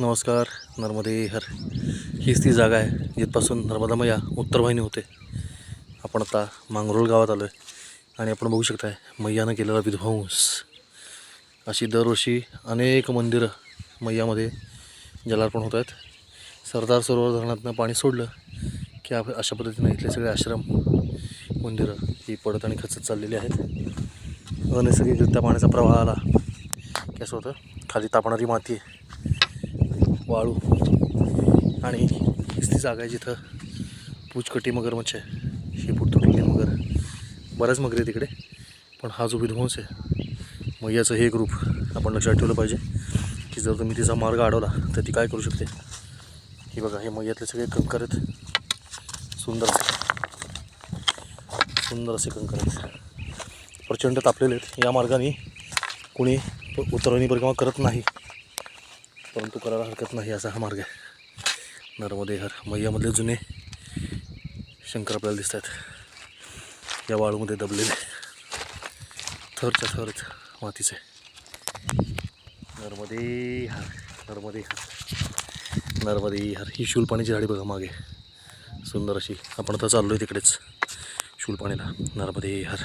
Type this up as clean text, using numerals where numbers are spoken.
नमस्कार. नर्मदे हर हीच ती जागा आहे जिथपासून नर्मदा मैया उत्तर वाहिनी होते. आपण आता मांगरोळ गावात आलो आहे आणि आपण बघू शकताय मैयानं केलेला विध्वंस. अशी दरवर्षी अनेक मंदिरं मैयामध्ये जलार्पण होत आहेत. सरदार सरोवर धरणातनं पाणी सोडलं की अशा पद्धतीने इथले सगळे आश्रम मंदिरं ही पडत आणि खचत चाललेली आहेत. अनैसर्गिकरित्या पाण्याचा प्रवाह आला की असं होतं, खाली तापणारी माती, वाळू आणि ती जागा आहे जिथं पूचकटी मगरमच्छ आहे, शेपूट तुटलेली मगर, बऱ्याच मगर आहे तिकडे. पण हा जो विध्वंस आहे मैयाचं हे एक रूप आपण लक्षात ठेवलं पाहिजे की जर तुम्ही तिचा मार्ग अडवला तर ती काय करू शकते. ही बघा, हे मैयातले सगळे कंकर आहेत, सुंदर असे कंकर आहेत, प्रचंड तापलेले आहेत. या मार्गाने कुणी उतरवणी परिक्रमा करत नाही, परंतु करायला हरकत नाही असा हा मार्ग आहे. नर्मदे हर मैयामधले जुने शंकर आपल्याला दिसत आहेत या वाळूमध्ये दबलेले, थरच्या थर मातीचे. नर्मदे हर, नर्मदे हर, नर्मदे हर. ही शूलपाणीची झाडी बघा मागे, सुंदर अशी. आपण आता चाललो आहे तिकडेच शूलपाणीला. नर्मदे हर.